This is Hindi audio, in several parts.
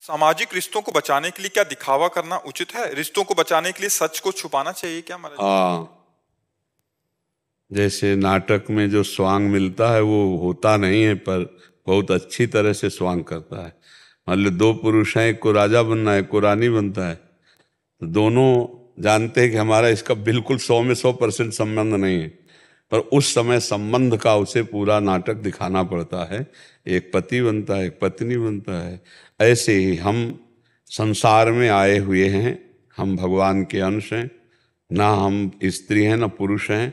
सामाजिक रिश्तों को बचाने के लिए क्या दिखावा करना उचित है? रिश्तों को बचाने के लिए सच को छुपाना चाहिए क्या महाराज? हाँ, जैसे नाटक में जो स्वांग मिलता है वो होता नहीं है, पर बहुत अच्छी तरह से स्वांग करता है। मान लो दो पुरुष हैं, एक को राजा बनना है, एक को रानी बनता है, तो दोनों जानते हैं कि हमारा इसका बिल्कुल 100% संबंध नहीं है, पर उस समय संबंध का उसे पूरा नाटक दिखाना पड़ता है। एक पति बनता है, एक पत्नी बनता है। ऐसे ही हम संसार में आए हुए हैं, हम भगवान के अंश हैं। ना हम स्त्री हैं ना पुरुष हैं,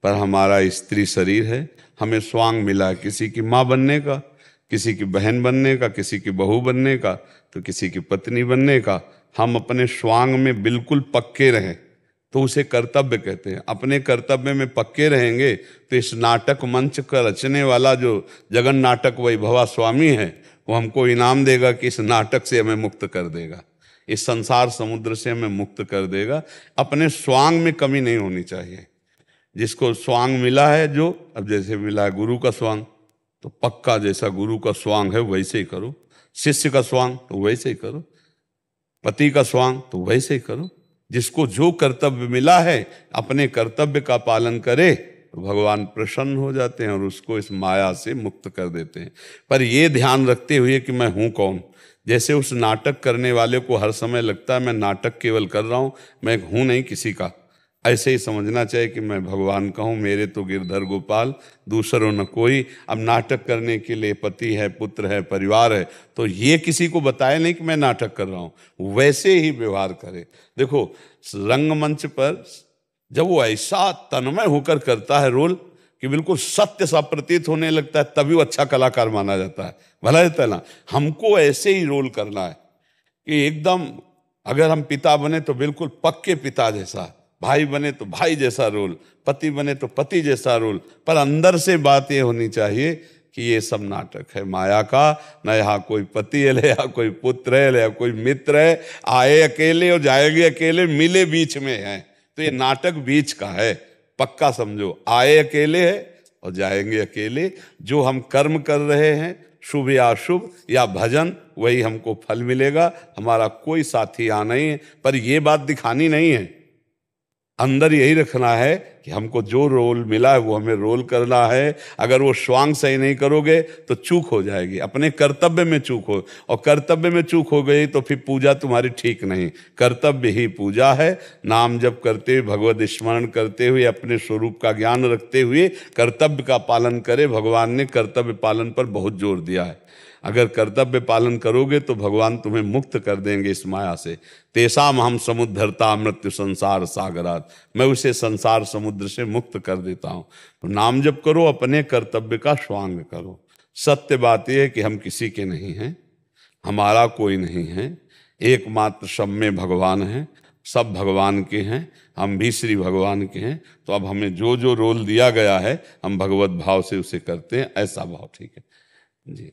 पर हमारा स्त्री शरीर है। हमें स्वांग मिला, किसी की माँ बनने का, किसी की बहन बनने का, किसी की बहू बनने का, तो किसी की पत्नी बनने का। हम अपने स्वांग में बिल्कुल पक्के रहें तो उसे कर्तव्य कहते हैं। अपने कर्तव्य में पक्के रहेंगे तो इस नाटक मंच का रचने वाला जो जगन नाटक वैभवा स्वामी है, वो हमको इनाम देगा कि इस नाटक से हमें मुक्त कर देगा, इस संसार समुद्र से हमें मुक्त कर देगा। अपने स्वांग में कमी नहीं होनी चाहिए। जिसको स्वांग मिला है, जो अब जैसे मिला है गुरु का स्वांग, तो पक्का जैसा गुरु का स्वांग है वैसे ही करो। शिष्य का स्वांग तो वैसे ही करो, पति का स्वांग तो वैसे ही करो। जिसको जो कर्तव्य मिला है अपने कर्तव्य का पालन करे तो भगवान प्रसन्न हो जाते हैं और उसको इस माया से मुक्त कर देते हैं। पर ये ध्यान रखते हुए कि मैं हूँ कौन। जैसे उस नाटक करने वाले को हर समय लगता है मैं नाटक केवल कर रहा हूँ, मैं हूँ नहीं किसी का। ऐसे ही समझना चाहिए कि मैं भगवान का हूँ, मेरे तो गिरधर गोपाल दूसरों न कोई। अब नाटक करने के लिए पति है, पुत्र है, परिवार है, तो ये किसी को बताए नहीं कि मैं नाटक कर रहा हूँ, वैसे ही व्यवहार करे। देखो रंगमंच पर जब वो ऐसा तन्मय होकर करता है रोल कि बिल्कुल सत्य सा प्रतीत होने लगता है, तभी वो अच्छा कलाकार माना जाता है। भला है ना, हमको ऐसे ही रोल करना है कि एकदम, अगर हम पिता बने तो बिल्कुल पक्के पिता जैसा, भाई बने तो भाई जैसा रोल, पति बने तो पति जैसा रोल। पर अंदर से बात ये होनी चाहिए कि ये सब नाटक है माया का। न यहाँ कोई पति है, या कोई पुत्र है, या कोई मित्र है। आए अकेले और जाएंगे अकेले, मिले बीच में है, तो ये नाटक बीच का है। पक्का समझो, आए अकेले है और जाएंगे अकेले। जो हम कर्म कर रहे हैं, शुभ या अशुभ या भजन, वही हमको फल मिलेगा। हमारा कोई साथी यहाँ नहीं है, पर ये बात दिखानी नहीं है। अंदर यही रखना है कि हमको जो रोल मिला है वो हमें रोल करना है। अगर वो स्वांग सही नहीं करोगे तो चूक हो जाएगी, अपने कर्तव्य में चूक हो, और कर्तव्य में चूक हो गई तो फिर पूजा तुम्हारी ठीक नहीं। कर्तव्य ही पूजा है। नाम जप करते हुए, भगवत स्मरण करते हुए, अपने स्वरूप का ज्ञान रखते हुए कर्तव्य का पालन करे। भगवान ने कर्तव्य पालन पर बहुत जोर दिया है। अगर कर्तव्य पालन करोगे तो भगवान तुम्हें मुक्त कर देंगे इस माया से। तेसाम हम समुद्धरता मृत्यु संसार सागरात, मैं उसे संसार समुद्र से मुक्त कर देता हूँ। तो नाम जप करो, अपने कर्तव्य का स्वांग करो। सत्य बात यह है कि हम किसी के नहीं हैं, हमारा कोई नहीं है, एकमात्र सब में भगवान है, सब भगवान के हैं, हम भी श्री भगवान के हैं। तो अब हमें जो जो रोल दिया गया है हम भगवत भाव से उसे करते हैं। ऐसा भाव ठीक है जी।